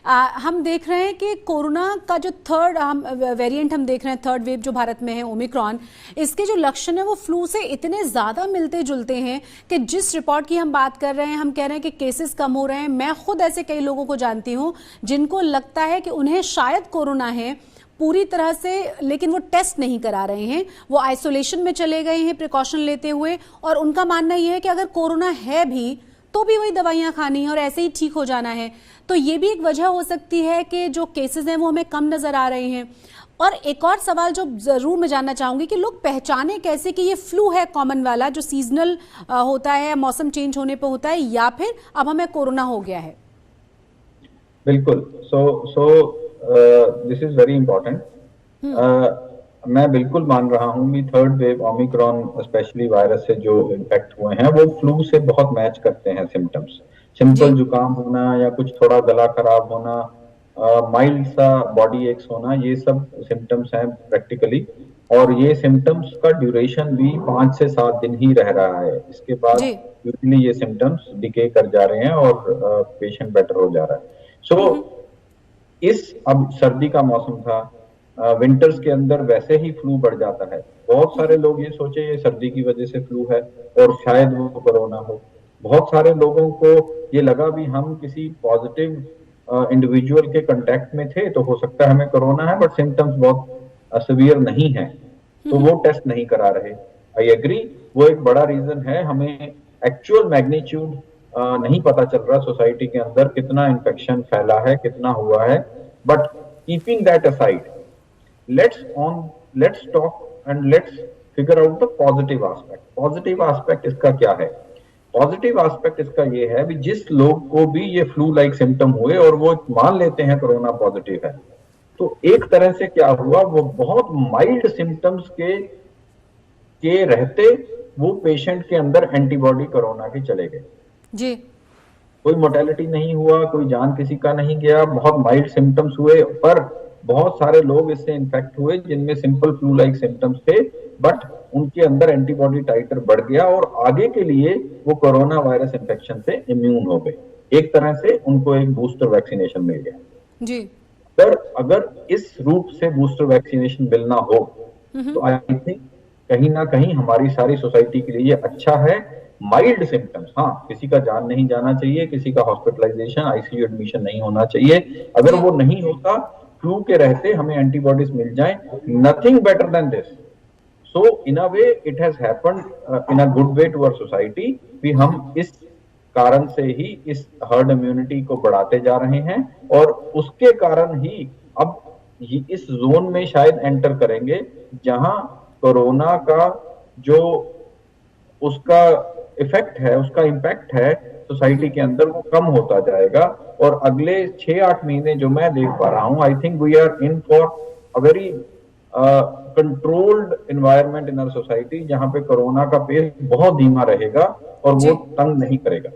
हम देख रहे हैं कि कोरोना का जो थर्ड वेरिएंट हम देख रहे हैं, थर्ड वेव जो भारत में है ओमिक्रॉन, इसके जो लक्षण है वो फ्लू से इतने ज्यादा मिलते जुलते हैं कि जिस रिपोर्ट की हम बात कर रहे हैं, हम कह रहे हैं कि केसेस कम हो रहे हैं। मैं खुद ऐसे कई लोगों को जानती हूं जिनको लगता है कि उन्हें शायद कोरोना है पूरी तरह से, लेकिन वो टेस्ट नहीं करा रहे हैं, वो आइसोलेशन में चले गए हैं प्रिकॉशन लेते हुए, और उनका मानना यह है कि अगर कोरोना है भी तो भी वही दवाइयां खानी है और ऐसे ही ठीक हो जाना है। तो ये भी एक वजह हो सकती है कि जो केसेस हैं वो हमें कम नजर आ रहे हैं। और एक और सवाल जो जरूर मैं जानना चाहूंगी कि लोग पहचाने कैसे कि ये फ्लू है कॉमन वाला जो सीजनल होता है, मौसम चेंज होने पे होता है, या फिर अब हमें कोरोना हो गया है। बिल्कुल। So this is very important. मैं बिल्कुल मान रहा हूँ कि third wave Omicron specially virus से जो इन्फेक्ट हुए हैं वो फ्लू से बहुत मैच करते हैं सिम्टम्स। सिंपल जुकाम होना या कुछ थोड़ा गला खराब होना, माइल्ड सा बॉडी एक्स होना, ये सब सिम्टम्स हैं प्रैक्टिकली। और ये सिम्टम्स का ड्यूरेशन भी 5 से 7 दिन ही रह रहा है। इसके बाद यूजली ये सिम्टम्स डिके कर जा रहे हैं और पेशेंट बेटर हो जा रहा है। अब सर्दी का मौसम था, विंटर्स के अंदर वैसे ही फ्लू बढ़ जाता है। बहुत सारे लोग ये सोचे ये सर्दी की वजह से फ्लू है और शायद वो कोरोना हो। बहुत सारे लोगों को ये लगा भी हम किसी पॉजिटिव इंडिविजुअल के कांटेक्ट में थे तो हो सकता है हमें कोरोना है, बट सिम्टम्स बहुत सिवियर नहीं है, तो वो टेस्ट नहीं करा रहे। आई एग्री, वो एक बड़ा रीजन है। हमें एक्चुअल मैग्नीट्यूड नहीं पता चल रहा सोसाइटी के अंदर कितना इन्फेक्शन फैला है, कितना हुआ है। But keeping that aside, let's talk and let's figure out the positive aspect. Positive aspect इसका क्या है? पॉजिटिव एस्पेक्ट इसका ये है कि जिस लोग को भी ये फ्लू लाइक सिम्टम हुए और वो मान लेते हैं कोरोना पॉजिटिव है, तो एक तरह से क्या हुआ, वो बहुत माइल्ड सिम्टम्स के रहते वो पेशेंट के अंदर एंटीबॉडी कोरोना के चले गए जी। कोई मोर्टेलिटी नहीं हुआ, कोई जान किसी का नहीं गया, बहुत माइल्ड सिम्टम्स हुए। पर बहुत सारे लोग इससे इन्फेक्ट हुए जिनमें सिंपल फ्लू लाइक सिम्टम्स थे, बट उनके अंदर एंटीबॉडी टाइटर बढ़ गया और आगे के लिए वो कोरोना वायरस इन्फेक्शन से इम्यून हो गए। एक तरह से उनको एक बूस्टर वैक्सीनेशन मिल गया जी। पर अगर इस रूप से बूस्टर वैक्सीनेशन मिलना हो तो आई थिंक कहीं ना कहीं हमारी सारी सोसाइटी के लिए ये अच्छा है। माइल्ड सिम्टम्स, हाँ, किसी का जान नहीं जाना चाहिए, किसी का हॉस्पिटलाइजेशन आईसीयू एडमिशन नहीं होना चाहिए। अगर वो नहीं होता, फ्लू के रहते हमें एंटीबॉडीज मिल जाएं, nothing better than this. So in a way it has happened in a good way to our society भी हम इस कारण से ही इस हर्ड इम्यूनिटी को बढ़ाते जा रहे हैं और उसके कारण ही अब इस जोन में शायद एंटर करेंगे जहां कोरोना का जो उसका इफेक्ट है, उसका इम्पैक्ट है सोसाइटी के अंदर, वो कम होता जाएगा। और अगले 6-8 महीने जो मैं देख पा रहा हूं, I think we are in for a very controlled environment in our society, जहां पे कोरोना का पेस बहुत धीमा रहेगा और वो तंग नहीं करेगा।